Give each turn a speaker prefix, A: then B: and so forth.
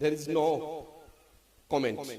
A: there is no comment،